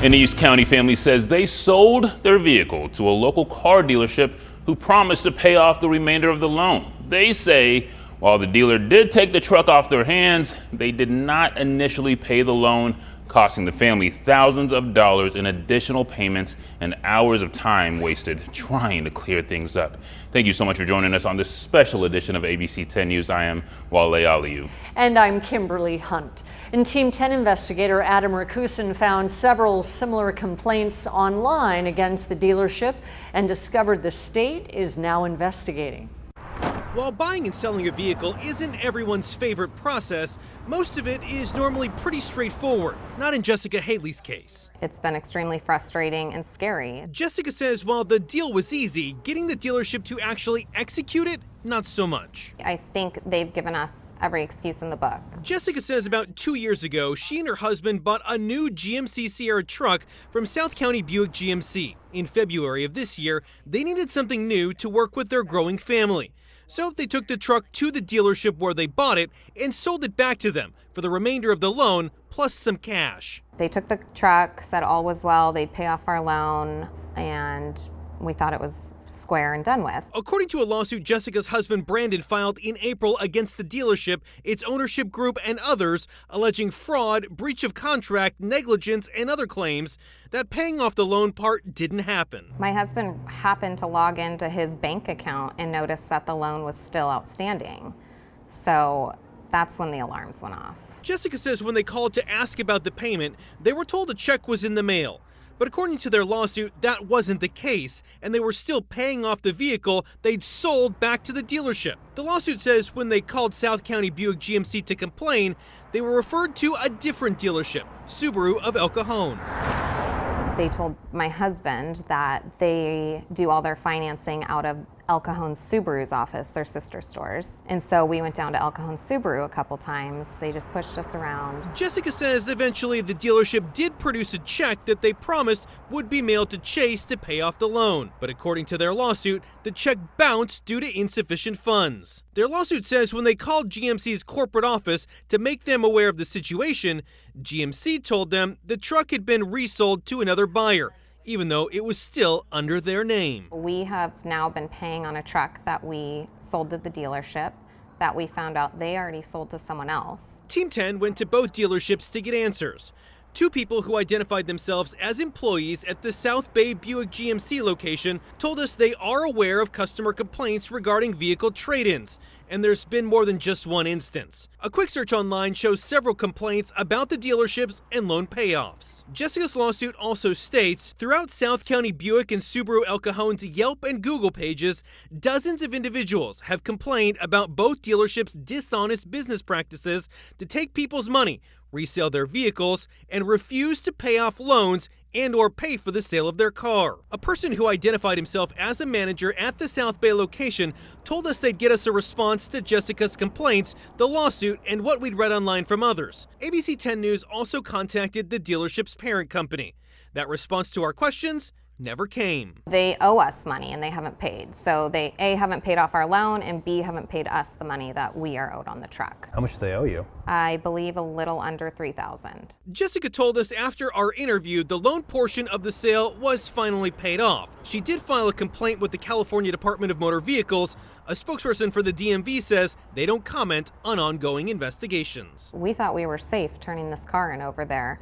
An East County family says they sold their vehicle to a local car dealership who promised to pay off the remainder of the loan. They say while the dealer did take the truck off their hands, they did not initially pay the loan, costing the family thousands of dollars in additional payments and hours of time wasted trying to clear things up. Thank you so much for joining us on this special edition of ABC 10 News. I am Wale Aliu. And I'm Kimberly Hunt. And Team 10 investigator Adam Rakusin found several similar complaints online against the dealership and discovered the state is now investigating. While buying and selling a vehicle isn't everyone's favorite process, most of it is normally pretty straightforward, not in Jessica Haley's case. It's been extremely frustrating and scary. Jessica says while the deal was easy, getting the dealership to actually execute it, not so much. I think they've given us every excuse in the book. Jessica says about 2 years ago, she and her husband bought a new GMC Sierra truck from South County Buick GMC. In February of this year, they needed something new to work with their growing family. So they took the truck to the dealership where they bought it and sold it back to them for the remainder of the loan plus some cash. They took the truck, said all was well, they'd pay off our loan, and we thought it was square and done with. According to a lawsuit Jessica's husband Brandon filed in April against the dealership, its ownership group and others, alleging fraud, breach of contract, negligence, and other claims that paying off the loan part didn't happen. My husband happened to log into his bank account and noticed that the loan was still outstanding. So that's when the alarms went off. Jessica says when they called to ask about the payment, they were told a check was in the mail. But according to their lawsuit, that wasn't the case, and they were still paying off the vehicle they'd sold back to the dealership. The lawsuit says when they called South County Buick GMC to complain, they were referred to a different dealership, Subaru of El Cajon. They told my husband that they do all their financing out of El Cajon Subaru's office, their sister stores. And so we went down to El Cajon Subaru a couple times. They just pushed us around. Jessica says eventually the dealership did produce a check that they promised would be mailed to Chase to pay off the loan. But according to their lawsuit, the check bounced due to insufficient funds. Their lawsuit says when they called GMC's corporate office to make them aware of the situation, GMC told them the truck had been resold to another buyer, even though it was still under their name. We have now been paying on a truck that we sold to the dealership that we found out they already sold to someone else. Team 10 went to both dealerships to get answers. Two people who identified themselves as employees at the South Bay Buick GMC location told us they are aware of customer complaints regarding vehicle trade-ins, and there's been more than just one instance. A quick search online shows several complaints about the dealerships and loan payoffs. Jessica's lawsuit also states, throughout South County Buick and Subaru El Cajon's Yelp and Google pages, dozens of individuals have complained about both dealerships' dishonest business practices to take people's money, resell their vehicles, and refuse to pay off loans and or pay for the sale of their car. A person who identified himself as a manager at the South Bay location told us they'd get us a response to Jessica's complaints, the lawsuit, and what we'd read online from others. ABC 10 News also contacted the dealership's parent company. That response to our questions never came. They owe us money and they haven't paid. So they A, haven't paid off our loan, and B, haven't paid us the money that we are owed on the truck. How much do they owe you? I believe a little under $3,000. Jessica told us after our interview, the loan portion of the sale was finally paid off. She did file a complaint with the California Department of Motor Vehicles. A spokesperson for the DMV says they don't comment on ongoing investigations. We thought we were safe turning this car in over there,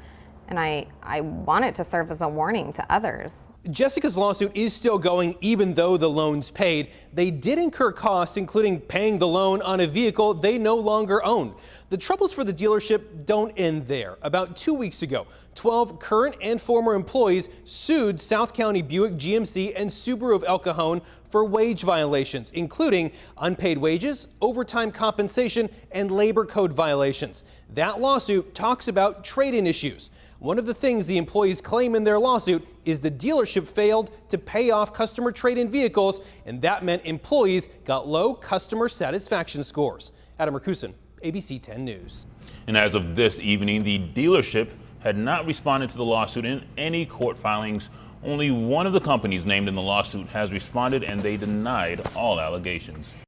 and I want it to serve as a warning to others. Jessica's lawsuit is still going even though the loan's paid. They did incur costs, including paying the loan on a vehicle they no longer own. The troubles for the dealership don't end there. About 2 weeks ago, 12 current and former employees sued South County Buick GMC and Subaru of El Cajon for wage violations, including unpaid wages, overtime compensation, and labor code violations. That lawsuit talks about trade-in issues. One of the things the employees claim in their lawsuit is the dealership failed to pay off customer trade-in vehicles, and that meant employees got low customer satisfaction scores. Adam Rakusin, ABC 10 News. And as of this evening, the dealership had not responded to the lawsuit in any court filings. Only one of the companies named in the lawsuit has responded, and they denied all allegations.